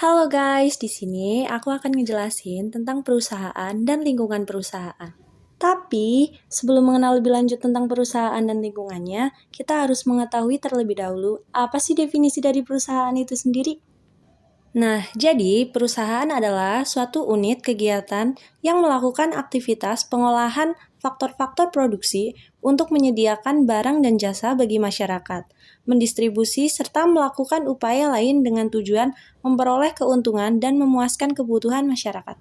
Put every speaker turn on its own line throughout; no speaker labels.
Halo guys, di sini aku akan ngejelasin tentang perusahaan dan lingkungan perusahaan. Tapi, sebelum mengenal lebih lanjut tentang perusahaan dan lingkungannya, kita harus mengetahui terlebih dahulu apa sih definisi dari perusahaan itu sendiri. Nah, jadi perusahaan adalah suatu unit kegiatan yang melakukan aktivitas pengolahan faktor-faktor produksi untuk menyediakan barang dan jasa bagi masyarakat, mendistribusi serta melakukan upaya lain dengan tujuan memperoleh keuntungan dan memuaskan kebutuhan masyarakat.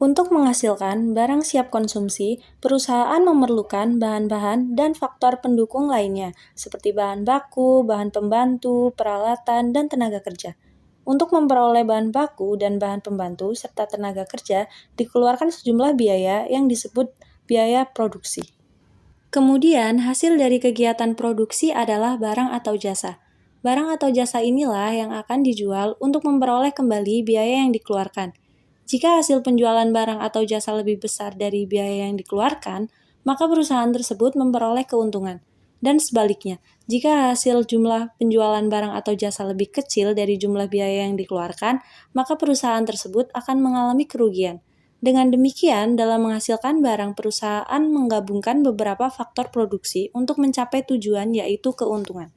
Untuk menghasilkan barang siap konsumsi, perusahaan memerlukan bahan-bahan dan faktor pendukung lainnya, seperti bahan baku, bahan pembantu, peralatan, dan tenaga kerja. Untuk memperoleh bahan baku dan bahan pembantu serta tenaga kerja, dikeluarkan sejumlah biaya yang disebut biaya produksi. Kemudian, hasil dari kegiatan produksi adalah barang atau jasa. Barang atau jasa inilah yang akan dijual untuk memperoleh kembali biaya yang dikeluarkan. Jika hasil penjualan barang atau jasa lebih besar dari biaya yang dikeluarkan, maka perusahaan tersebut memperoleh keuntungan. Dan sebaliknya, jika hasil jumlah penjualan barang atau jasa lebih kecil dari jumlah biaya yang dikeluarkan, maka perusahaan tersebut akan mengalami kerugian. Dengan demikian, dalam menghasilkan barang, perusahaan menggabungkan beberapa faktor produksi untuk mencapai tujuan, yaitu keuntungan.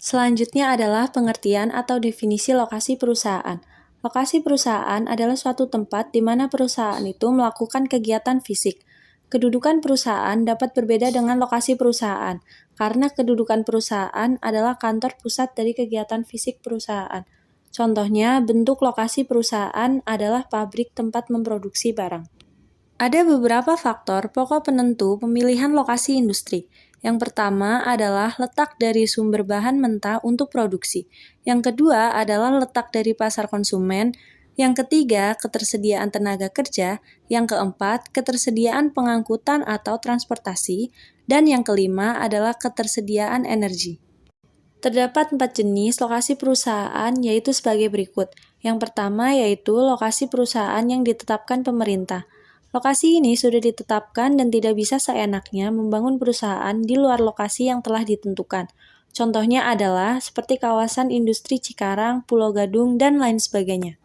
Selanjutnya adalah pengertian atau definisi lokasi perusahaan. Lokasi perusahaan adalah suatu tempat di mana perusahaan itu melakukan kegiatan fisik. Kedudukan perusahaan dapat berbeda dengan lokasi perusahaan, karena kedudukan perusahaan adalah kantor pusat dari kegiatan fisik perusahaan. Contohnya, bentuk lokasi perusahaan adalah pabrik tempat memproduksi barang. Ada beberapa faktor pokok penentu pemilihan lokasi industri. Yang pertama adalah letak dari sumber bahan mentah untuk produksi. Yang kedua adalah letak dari pasar konsumen. Yang ketiga, ketersediaan tenaga kerja. Yang keempat, ketersediaan pengangkutan atau transportasi. Dan yang kelima adalah ketersediaan energi. Terdapat 4 jenis lokasi perusahaan, yaitu sebagai berikut. Yang pertama yaitu lokasi perusahaan yang ditetapkan pemerintah. Lokasi ini sudah ditetapkan dan tidak bisa seenaknya membangun perusahaan di luar lokasi yang telah ditentukan. Contohnya adalah seperti kawasan industri Cikarang, Pulau Gadung, dan lain sebagainya.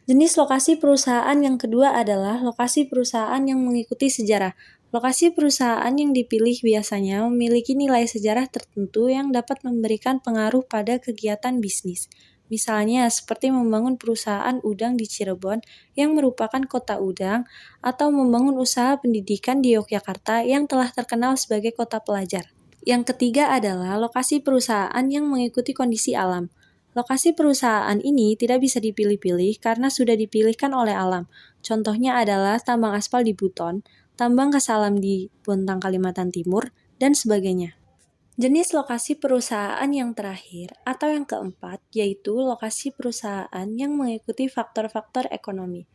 Jenis lokasi perusahaan yang kedua adalah lokasi perusahaan yang mengikuti sejarah. Lokasi perusahaan yang dipilih biasanya memiliki nilai sejarah tertentu yang dapat memberikan pengaruh pada kegiatan bisnis. Misalnya seperti membangun perusahaan udang di Cirebon yang merupakan kota udang, atau membangun usaha pendidikan di Yogyakarta yang telah terkenal sebagai kota pelajar. Yang ketiga adalah lokasi perusahaan yang mengikuti kondisi alam. Lokasi perusahaan ini tidak bisa dipilih-pilih karena sudah dipilihkan oleh alam. Contohnya adalah tambang aspal di Buton, tambang Kasalam di Bontang, Kalimantan Timur, dan sebagainya. Jenis lokasi perusahaan yang terakhir atau yang keempat yaitu lokasi perusahaan yang mengikuti faktor-faktor ekonomi.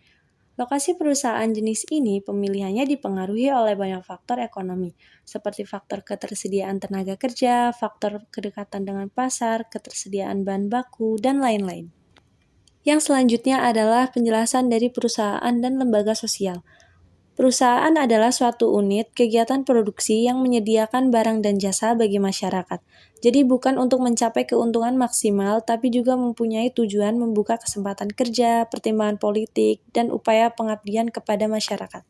Lokasi perusahaan jenis ini pemilihannya dipengaruhi oleh banyak faktor ekonomi, seperti faktor ketersediaan tenaga kerja, faktor kedekatan dengan pasar, ketersediaan bahan baku, dan lain-lain. Yang selanjutnya adalah penjelasan dari perusahaan dan lembaga sosial. Perusahaan adalah suatu unit kegiatan produksi yang menyediakan barang dan jasa bagi masyarakat. Jadi bukan untuk mencapai keuntungan maksimal, tapi juga mempunyai tujuan membuka kesempatan kerja, pertimbangan politik, dan upaya pengabdian kepada masyarakat.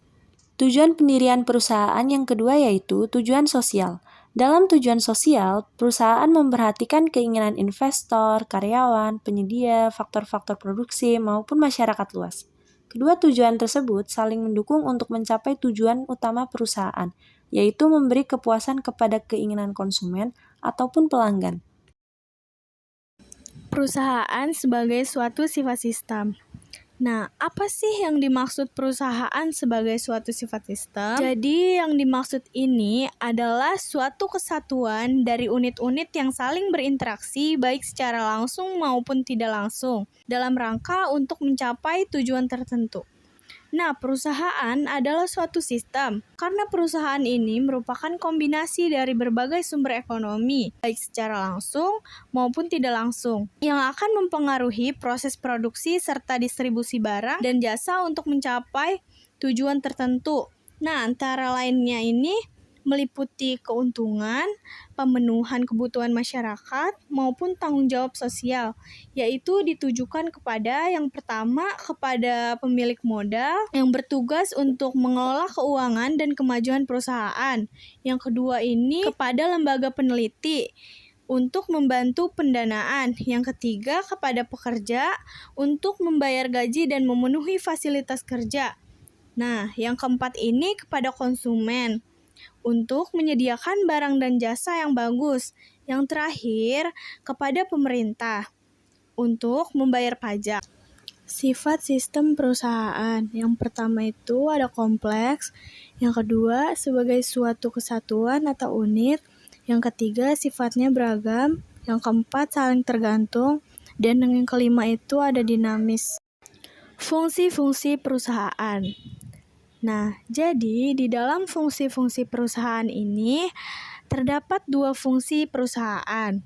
Tujuan pendirian perusahaan yang kedua yaitu tujuan sosial. Dalam tujuan sosial, perusahaan memperhatikan keinginan investor, karyawan, penyedia, faktor-faktor produksi, maupun masyarakat luas. Kedua tujuan tersebut saling mendukung untuk mencapai tujuan utama perusahaan, yaitu memberi kepuasan kepada keinginan konsumen ataupun pelanggan.
Perusahaan sebagai suatu sifat sistem. Nah, apa sih yang dimaksud perusahaan sebagai suatu sifat sistem? Jadi, yang dimaksud ini adalah suatu kesatuan dari unit-unit yang saling berinteraksi baik secara langsung maupun tidak langsung dalam rangka untuk mencapai tujuan tertentu. Nah, perusahaan adalah suatu sistem karena perusahaan ini merupakan kombinasi dari berbagai sumber ekonomi, baik secara langsung maupun tidak langsung, yang akan mempengaruhi proses produksi serta distribusi barang dan jasa untuk mencapai tujuan tertentu. Nah, antara lainnya ini meliputi keuntungan, pemenuhan kebutuhan masyarakat, maupun tanggung jawab sosial, yaitu ditujukan kepada yang pertama kepada pemilik modal yang bertugas untuk mengelola keuangan dan kemajuan perusahaan. Yang kedua ini kepada lembaga peneliti untuk membantu pendanaan. Yang ketiga kepada pekerja untuk membayar gaji dan memenuhi fasilitas kerja. Nah, yang keempat ini kepada konsumen untuk menyediakan barang dan jasa yang bagus. Yang terakhir kepada pemerintah untuk membayar pajak. Sifat sistem perusahaan. Yang pertama itu ada kompleks, yang kedua sebagai suatu kesatuan atau unit, yang ketiga sifatnya beragam, yang keempat saling tergantung, dan yang kelima itu ada dinamis. Fungsi-fungsi perusahaan. Nah, jadi di dalam fungsi-fungsi perusahaan ini terdapat dua fungsi perusahaan.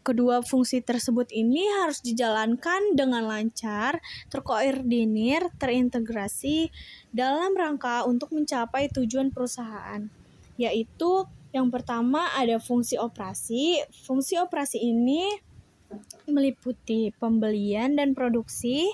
Kedua fungsi tersebut ini harus dijalankan dengan lancar, terkoordinir, terintegrasi dalam rangka untuk mencapai tujuan perusahaan. Yaitu yang pertama ada fungsi operasi. Fungsi operasi ini meliputi pembelian dan produksi,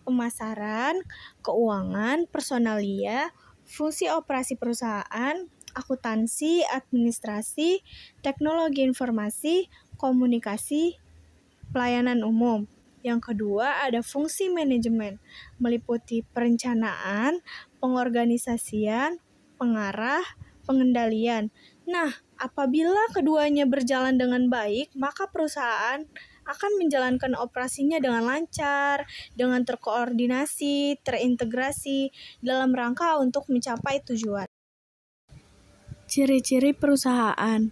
pemasaran, keuangan, personalia, fungsi operasi perusahaan, akuntansi, administrasi, teknologi informasi, komunikasi, pelayanan umum. Yang kedua ada fungsi manajemen, meliputi perencanaan, pengorganisasian, pengarah, pengendalian. Nah, apabila keduanya berjalan dengan baik, maka perusahaan akan menjalankan operasinya dengan lancar, dengan terkoordinasi, terintegrasi dalam rangka untuk mencapai tujuan. Ciri-ciri perusahaan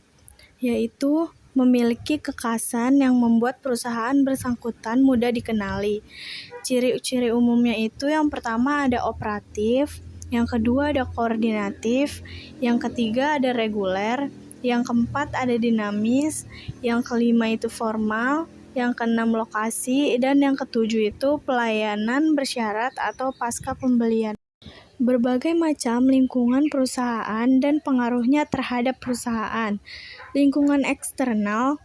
yaitu memiliki kekhasan yang membuat perusahaan bersangkutan mudah dikenali. Ciri-ciri umumnya itu yang pertama ada operatif, yang kedua ada koordinatif, yang ketiga ada reguler, yang keempat ada dinamis, yang kelima itu formal, yang keenam lokasi, dan yang ketujuh itu pelayanan bersyarat atau pasca pembelian. Berbagai macam lingkungan perusahaan dan pengaruhnya terhadap perusahaan. Lingkungan eksternal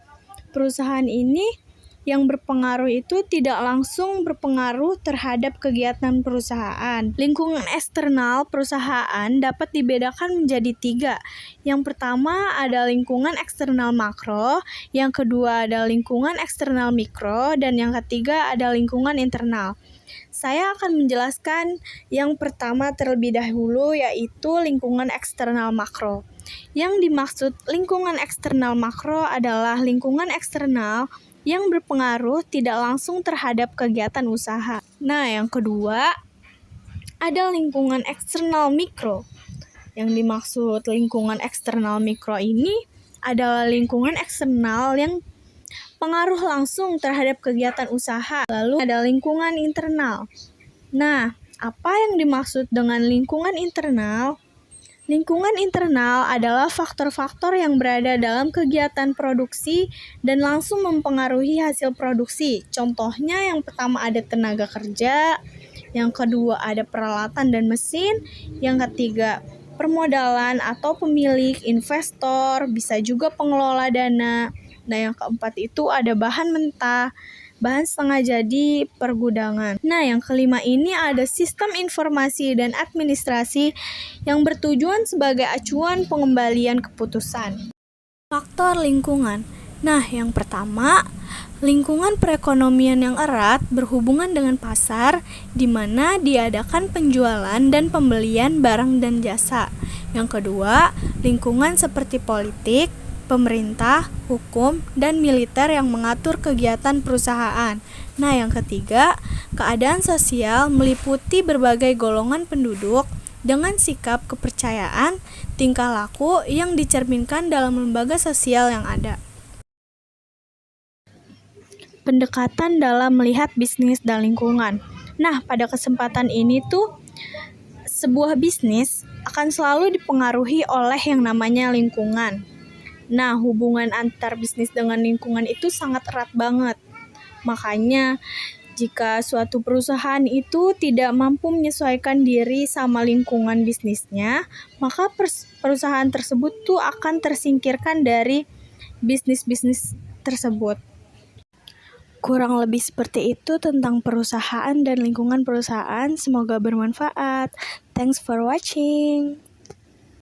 perusahaan ini yang berpengaruh itu tidak langsung berpengaruh terhadap kegiatan perusahaan. Lingkungan eksternal perusahaan dapat dibedakan menjadi 3. Yang pertama ada lingkungan eksternal makro, yang kedua ada lingkungan eksternal mikro, dan yang ketiga ada lingkungan internal. Saya akan menjelaskan yang pertama terlebih dahulu, yaitu lingkungan eksternal makro. Yang dimaksud lingkungan eksternal makro adalah lingkungan eksternal yang berpengaruh tidak langsung terhadap kegiatan usaha. Nah, yang kedua ada lingkungan eksternal mikro. Yang dimaksud lingkungan eksternal mikro ini adalah lingkungan eksternal yang pengaruh langsung terhadap kegiatan usaha. Lalu ada lingkungan internal. Nah, apa yang dimaksud dengan lingkungan internal? Lingkungan internal adalah faktor-faktor yang berada dalam kegiatan produksi dan langsung mempengaruhi hasil produksi. Contohnya yang pertama ada tenaga kerja, yang kedua ada peralatan dan mesin, yang ketiga permodalan atau pemilik, investor, bisa juga pengelola dana. Nah, yang keempat itu ada bahan mentah, bahan setengah jadi, pergudangan. Nah, yang kelima ini ada sistem informasi dan administrasi yang bertujuan sebagai acuan pengembalian keputusan. Faktor lingkungan. Nah, yang pertama, lingkungan perekonomian yang erat berhubungan dengan pasar, di mana diadakan penjualan dan pembelian barang dan jasa. Yang kedua, lingkungan seperti politik, pemerintah, hukum, dan militer yang mengatur kegiatan perusahaan. Nah, yang ketiga, keadaan sosial meliputi berbagai golongan penduduk dengan sikap kepercayaan, tingkah laku yang dicerminkan dalam lembaga sosial yang ada. Pendekatan dalam melihat bisnis dan lingkungan. Nah, pada kesempatan ini tuh sebuah bisnis akan selalu dipengaruhi oleh yang namanya lingkungan. Nah, hubungan antar bisnis dengan lingkungan itu sangat erat banget. Makanya Jika suatu perusahaan itu tidak mampu menyesuaikan diri sama lingkungan bisnisnya, maka perusahaan tersebut tuh akan tersingkirkan dari bisnis-bisnis tersebut. Kurang lebih seperti itu tentang perusahaan dan lingkungan perusahaan. Semoga bermanfaat. Thanks for watching.